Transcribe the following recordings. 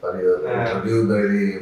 for your interview.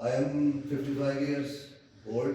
I am 55 years old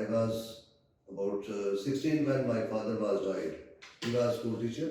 I was about 16 when my father was died. He was school teacher.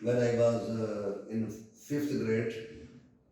when I was in 5th grade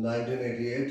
1988।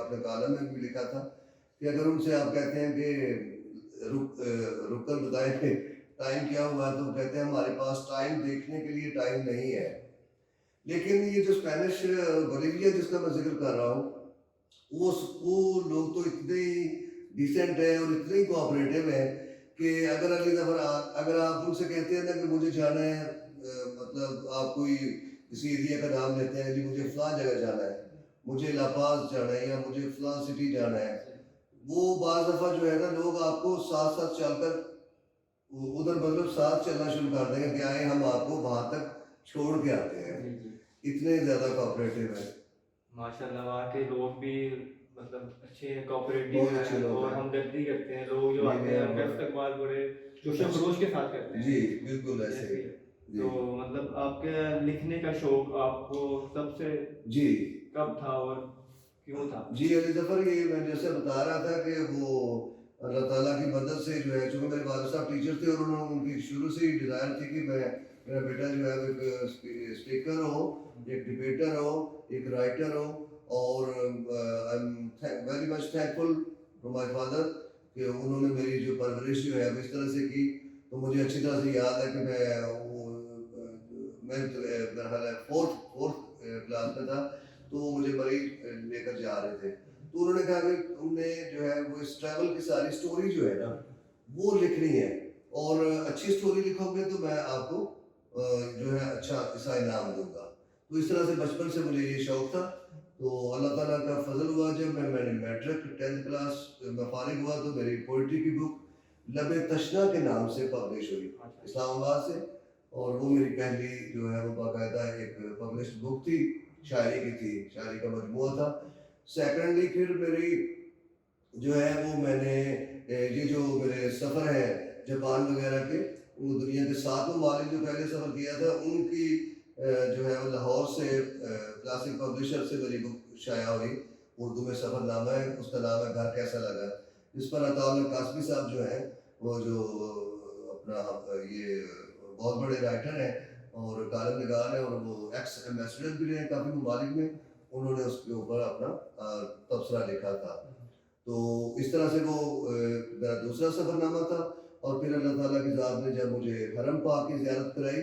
اپنے column میں بھی لکھا تھا کہ اگر ان سے آپ کہتے ہیں کہ رک کر بتائیں کہ ٹائم کیا ہوا ہے، تو کہتے ہیں ہمارے پاس ٹائم دیکھنے کے لیے ٹائم نہیں ہے. لیکن یہ جو اسپینش بولیویا جس کا میں ذکر کر رہا ہوں، وہ لوگ تو اتنے ڈیسنٹ ہیں اور اتنے کوآپریٹو ہیں کہ اگر اگلی دفعہ اگر آپ ان سے کہتے ہیں نا کہ مجھے جانا ہے، مطلب آپ کوئی کسی ایریا کا نام لیتے ہیں، جی مجھے فلاں جگہ جانا ہے، مجھے لاپاز جانا ہے یا مجھے فلاں سٹی جانا ہے، وہ بعض دفعہ جو ہے نا لوگ آپ کو ساتھ ساتھ چل کر ادھر مطلب ساتھ چلنا شروع کر دیں گے کہ آئے ہم آپ کو وہاں تک چھوڑ کے آتے ہیں. اتنے زیادہ کوآپریٹو ہیں. ماشاء اللہ وہاں کے لوگ بھی مطلب اچھے ہیں، کوآپریٹو بہت اچھے ہیں لوگ اور ہیں. ہمدردی کرتے ہیں. لوگ جو آتے ہیں ان کا استقبال بڑے جوش و خروش کے ساتھ کرتے ہیں. جی بالکل ایسے ایسے ہی. ہی. تو مطلب آپ کے لکھنے کا شوق آپ کو سب سے جی کب تھا اور کیوں تھا؟ جی علی ظفر، یہ میں جیسے بتا رہا تھا کہ وہ اللہ تعالیٰ کی مدد سے جو ہے، چونکہ میرے والد صاحب ٹیچر تھے اور انہوں ان کی شروع سے ہی ڈیزائر تھی کہ میرا بیٹا جو ہے ایک اسپیکر ہو، ایک ڈبیٹر ہو، ایک رائٹر ہو. اور I am very much thankful to my father کہ انہوں نے میری جو پرورش جو ہے اس طرح سے کی. تو مجھے اچھی طرح سے یاد ہے کہ میں میرا خیال ہے فورتھ کلاس میں تھا، تو وہ مجھے مریض لے کر جا رہے تھے. تو انہوں نے کہا کہ تم نے جو ہے وہ اس ٹریول کی ساری سٹوری جو ہے نا وہ لکھنی ہے، اور اچھی سٹوری لکھو گے تو میں آپ کو جو ہے اچھا ایسا انعام دوں گا. تو اس طرح سے بچپن سے مجھے یہ شوق تھا. تو اللہ تعالیٰ کا فضل ہوا، جب میں نے میٹرک 10th کلاس میں فارغ ہوا تو میری پوئٹری کی بک لب تشنا کے نام سے پبلش ہوئی اسلام آباد سے. اور وہ میری پہلی جو ہے وہ باقاعدہ ایک پبلشڈ بک تھی، شاعری کی تھی، شاعری کا مجموعہ تھا. سیکنڈلی پھر میری جو ہے وہ میں نے یہ جو میرے سفر ہیں جاپان وغیرہ کے، وہ دنیا کے 7 ممالک جو پہلے سفر کیا تھا ان کی جو ہے وہ لاہور سے کلاسک پبلشر سے میری بک شائع ہوئی، اردو میں سفر نامہ ہے، اس کا نام ہے گھر کیسا لگا، جس پر عطاء اللہ قاسمی صاحب جو ہیں وہ جو اپنا یہ بہت بڑے رائٹر ہیں اور کالم نگار ہیں اور وہ ایکس ایمبیسڈر بھی رہے کافی ممالک میں، انہوں نے اس کے اوپر اپنا تبصرہ لکھا تھا. تو اس طرح سے وہ میرا دوسرا سفر نامہ تھا. اور پھر اللہ تعالیٰ کی ذات نے جب مجھے حرم پاک کی زیارت کرائی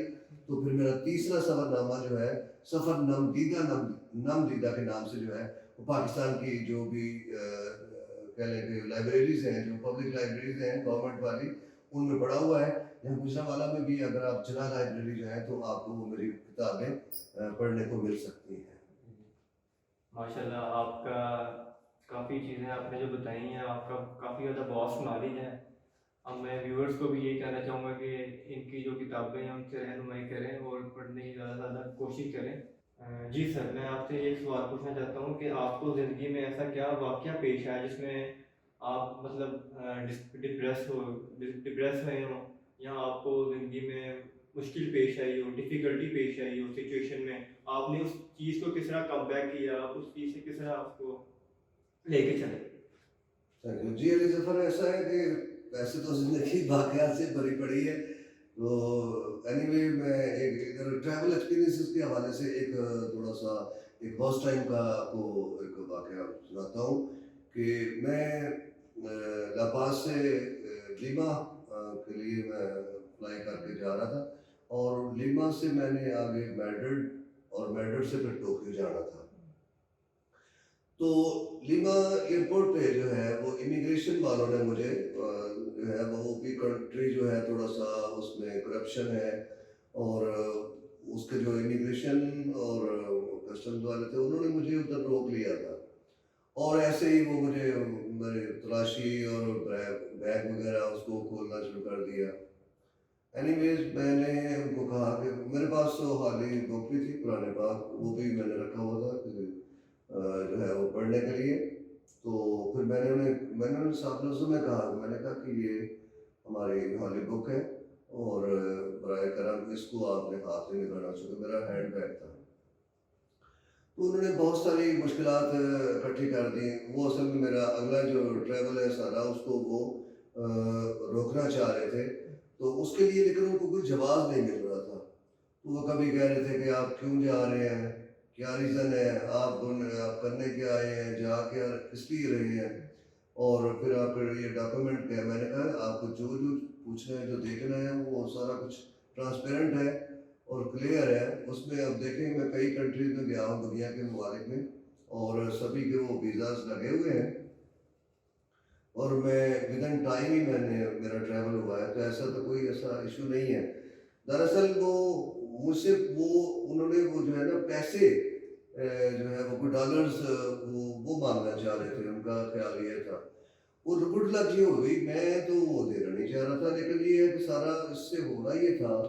تو پھر میرا تیسرا سفر نامہ جو ہے سفر نم دیدہ کے نام سے جو ہے وہ پاکستان کی جو بھی کہہ لیں کہ لائبریریز ہیں، جو پبلک لائبریریز ہیں گورنمنٹ والی، ان میں پڑھا ہوا ہے. یہاں گجرانوالہ میں بھی اگر آپ جناح لائبریری جو ہے تو آپ کو وہ میری کتابیں پڑھنے کو مل سکتی ہیں. ماشاء اللہ آپ کا کافی چیزیں آپ نے جو بتائی ہیں، آپ کا کافی زیادہ واسٹ نالج ہے. اب میں ویورز کو بھی یہی کہنا چاہوں گا کہ ان کی جو کتابیں ہیں ان سے رہنمائی کریں اور پڑھنے کی زیادہ سے زیادہ کوشش کریں. جی سر، میں آپ سے ایک سوال پوچھنا چاہتا ہوں کہ آپ کو زندگی میں ایسا کیا واقعہ پیش آیا جس میں آپ مطلب ڈپریس ہوئے ہوں، یا آپ کو زندگی میں مشکل پیش آئی ہو، ڈیفیکلٹی پیش آئی ہو سچویشن میں، آپ نے اس چیز کو کس طرح کم بیک کیا، اس چیز سے کس طرح آپ کو لے کے چلے؟ جی علی ظفر، ایسا ہے کہ ویسے تو زندگی واقعات سے بھری پڑی ہے. تو اینی وے میں ایک ٹریول ایکسپیرینسز کے حوالے سے ایک تھوڑا سا ایک فسٹ ٹائم کا آپ کو ایک واقعہ سناتا ہوں کہ میں لاپاز سے لیما کے لیے میں اپلائی کر کے جا رہا تھا، اور لیما سے میں نے آگے میڈرڈ اور میڈرڈ سے پھر ٹوکیو جانا تھا. تو لیما ایئرپورٹ پہ جو ہے وہ امیگریشن والوں نے مجھے جو ہے وہ بھی کنٹری جو ہے تھوڑا سا اس میں کرپشن ہے، اور اس کے جو امیگریشن اور کسٹمز والے تھے انہوں نے مجھے ادھر روک لیا تھا. اور ایسے ہی وہ مجھے میرے تلاشی اور بیگ وغیرہ اس کو کھولنا شروع کر دیا. اینی ویز میں نے ان کو کہا کہ میرے پاس تو حالی بک بھی تھی قرآن پاک، وہ بھی میں نے رکھا ہوا تھا جو ہے وہ پڑھنے کے لیے. تو پھر میں نے انہیں صاف لفظوں میں کہا، میں نے کہا کہ یہ ہماری حالی بک ہے اور برائے کرم اس کو آپ نے ہاتھ نہیں لگانا، چاہیے میرا ہینڈ بیگ تھا. تو انہوں نے بہت ساری مشکلات اکٹھی کر دی. وہ اصل میں میرا اگلا جو ٹریول ہے سارا اس کو وہ روکنا چاہ رہے تھے، تو اس کے لیے لیکن ان کو کوئی جواز نہیں مل رہا تھا. تو وہ کبھی کہہ رہے تھے کہ آپ کیوں جا رہے ہیں، کیا ریزن ہے, آپ کرنے کیا آئے ہیں, جا کے کس لیے رہے ہیں, اور پھر آپ یہ ڈاکومنٹ کیا. میں نے کہا آپ کو جو پوچھنا ہے, جو دیکھنا ہے, وہ سارا کچھ ٹرانسپیرنٹ ہے اور کلیئر ہے. اس میں اب دیکھیں میں کئی کنٹریز میں گیا ہوں دنیا کے ممالک میں, اور سبھی کے وہ ویزاز لگے ہوئے ہیں, اور میں ود ان ٹائم ہی میرا ٹریول ہوا ہے. تو ایسا تو کوئی ایسا ایشو نہیں ہے. دراصل وہ مجھ سے انہوں نے وہ جو ہے نا پیسے جو ہے وہ کوئی ڈالرز وہ مانگنا چاہ رہے تھے. ان کا خیال یہ تھا. وہ گڈ لک یہ ہو گئی, میں تو وہ دینا نہیں چاہ رہا تھا, لیکن یہ ہے کہ سارا اس سے ہو رہا یہ تھا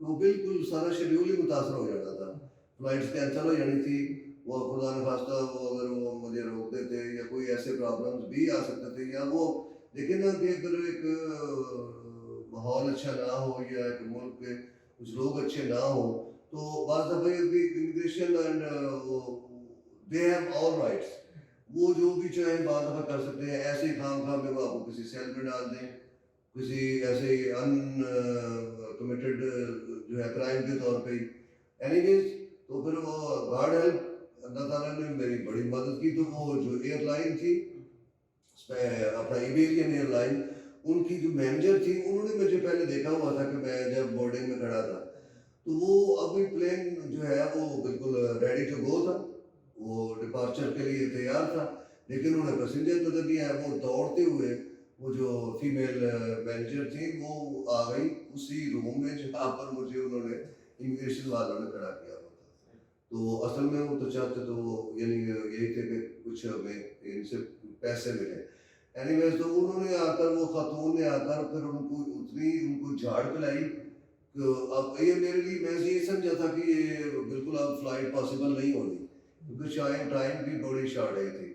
کہ وہ بالکل سارا شیڈیول ہی متاثر ہو جانا تھا. فلائٹس کینسل ہو جانی تھی, وہ خدا نخواستہ وہ اگر وہ مجھے روک دیتے یا کوئی ایسے پرابلمس بھی آ سکتے تھے, یا وہ دیکھیں نا کہ اگر ایک ماحول اچھا نہ ہو یا ایک ملک کے کچھ لوگ اچھے نہ ہوں, تو بعض دفعہ immigration and they have all rights, وہ جو بھی چاہے بعض دفعہ کر سکتے ہیں. ایسے ہی خام میں وہ آپ کو کسی سیل میں ڈال دیں, کسی ایسے ہی ان کمیٹڈ جو ہے کرائم کے طور پہ. اینی ویز تو پھر وہ گاڈ ہیلپ, اللہ تعالیٰ نے میری بڑی مدد کی. تو وہ جو ایئر لائن تھی اپنا ایبیرین ایئر لائن, ان کی جو مینیجر تھی, انہوں نے مجھے پہلے دیکھا ہوا تھا کہ میں جب بورڈنگ میں کھڑا تھا, تو وہ ابھی پلین جو ہے وہ بالکل ریڈی ٹو گو تھا, وہ ڈپارچر کے لیے تیار تھا, لیکن انہوں نے پیسنجر نظر نہیں آیا. وہ دوڑتے ہوئے وہ جو فیمیل مینیجر تھی وہ آ گئی اسی روم میں جہاں پر مجھے انہوں نے امیگریشن والوں نے کھڑا کیا ہوا تھا. تو اصل میں وہ تو چاہتے تو وہ یعنی یہی تھے کہ کچھ ہمیں ان سے پیسے ملے. اینی ویز تو انہوں نے آ کر, وہ خاتون نے آ کر پھر ان کو جھاڑ پلائی. اب یہ میرے لیے, میں یہ سمجھا تھا کہ یہ بالکل اب فلائٹ پاسبل نہیں ہونی, کیونکہ شاید ٹائم بھی بڑی شارٹ آئی تھی.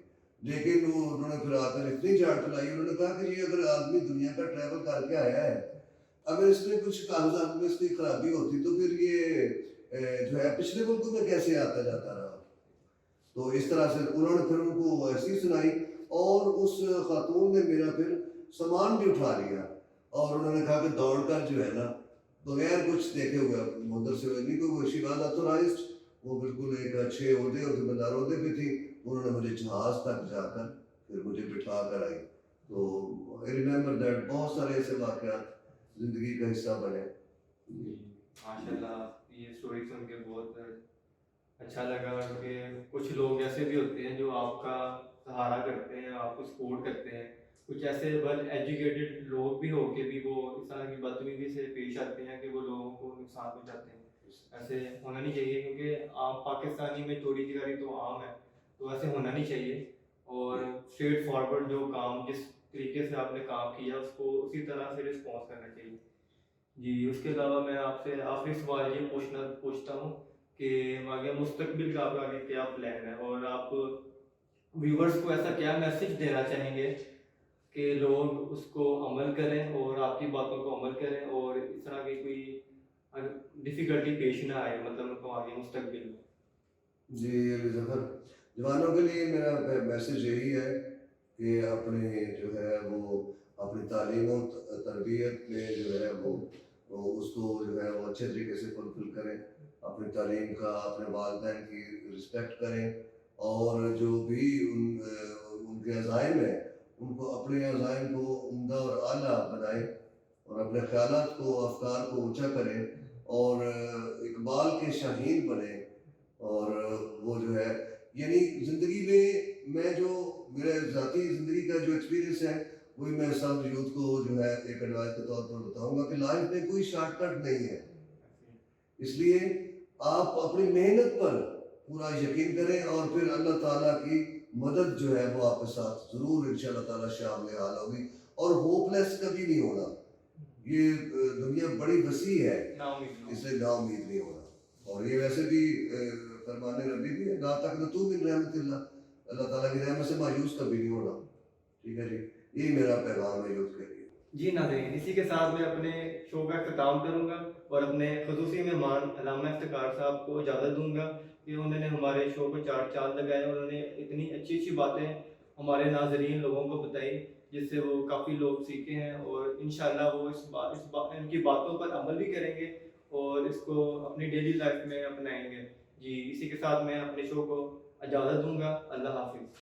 لیکن انہوں نے پھر آ کر اتنی جھاڑ پلائی, انہوں نے کہا کہ یہ اگر آدمی دنیا کا ٹریول کر کے آیا ہے, اگر اس میں کچھ کاغذات میں اس کی خرابی ہوتی تو پھر یہ جو ہے پچھلے ملکوں میں کیسے آتا جاتا رہا. تو اس طرح سے انہوں نے پھر ان کو ایسی سنائی, اور اس خاتون نے میرا پھر سامان بھی اٹھا لیا, اور انہوں نے کہا کہ دوڑ کر جو ہے نا بغیر کچھ دیکھے ہوئے ادھر سے نہیں کوئی شی واز اتھورائزڈ, وہ بالکل ایک اچھے عہدے اور ذمہ دار عہدے پہ تھی. انہوں نے مجھے جہاز تک جا کر پھر مجھے بٹھا کر آئی. تو آئی ریمبر دیٹ, بہت سارے ایسے واقعات زندگی کا حصہ بنے. ماشاء اللہ, یہ اسٹوری سن کے بہت اچھا لگا کہ کچھ لوگ ایسے بھی ہوتے ہیں جو آپ کا سہارا کرتے ہیں, آپ کو سپورٹ کرتے ہیں. کچھ ایسے ویل ایجوکیٹڈ لوگ بھی ہو کے بھی وہ اس طرح کی بدتمیزی سے پیش آتے ہیں کہ وہ لوگوں کو نقصان پہنچاتے ہیں. ایسے ہونا نہیں چاہیے, کیونکہ عام پاکستانی میں چوری چکاری تو عام ہے, تو ایسے ہونا نہیں چاہیے. اور اسٹریٹ فارورڈ جو کام جس طریقے سے آپ نے کام کیا اس کو اسی طرح سے رسپانس کرنا چاہیے. جی, اس کے علاوہ میں آپ سے آخری سوال یہ پوچھتا ہوں کہ آگے مستقبل کا آپ کا آگے کیا پلان ہے, اور آپ ویورز کو ایسا کیا میسج دینا چاہیں گے کہ لوگ اس کو عمل کریں اور آپ کی باتوں کو عمل کریں, اور اس طرح کی کوئی ڈیفیکلٹی پیش نہ آئے مطلب ان کو آگے مستقبل میں. جی علی ظفر, جوانوں کے لیے میرا میسج یہی ہے کہ اپنے جو ہے وہ اپنی تعلیم و تربیت میں جو ہے وہ اس کو جو ہے وہ اچھے طریقے سے فلفل کریں. اپنی تعلیم کا, اپنے والدین کی رسپیکٹ کریں, اور جو بھی ان کے عزائم ہیں ان کو, اپنے عزائم کو عمدہ اور اعلیٰ بنائیں, اور اپنے خیالات کو, افکار کو اونچا کریں, اور اقبال کے شاہین بنیں. اور وہ جو ہے یعنی زندگی میں جو میرے ذاتی زندگی کا جو ایکسپیرینس ہے وہی میں سب یوتھ کو جو ہے ایک ایڈوائس کے طور پر بتاؤں گا کہ لائف میں کوئی شارٹ کٹ نہیں ہے. اس لیے آپ اپنی محنت پر پورا یقین کریں, اور پھر اللہ تعالیٰ کی مدد جو ہے وہ آپ کے ساتھ ضرور انشاءاللہ تعالیٰ شامل حال ہوگی. اور ہوپ لیس کبھی نہیں ہونا, یہ دنیا بڑی وسیع ہے, اس لیے نا امید نہیں ہونا. اور یہ ویسے بھی فرمان نبی بھی ہے, لا تقنطوا من رحمت اللہ, اللہ تعالیٰ کی رحمت سے مایوس کبھی نہیں ہونا. ٹھیک ہے جی, یہی میرا پیغام ہے یوتھ کے لیے. جی ناظرین, اسی کے ساتھ میں اپنے شو کا اختتام کروں گا اور اپنے خصوصی مہمان علامہ افتخار صاحب کو اجازت دوں گا کہ انہوں نے ہمارے شو کو چار چاند لگائے. انہوں نے اتنی اچھی اچھی باتیں ہمارے ناظرین لوگوں کو بتائی جس سے وہ کافی لوگ سیکھے ہیں, اور انشاءاللہ وہ ان کی باتوں پر عمل بھی کریں گے اور اس کو اپنی ڈیلی لائف میں اپنائیں گے. جی اسی کے ساتھ میں اپنے شو کو اجازت دوں گا. اللہ حافظ.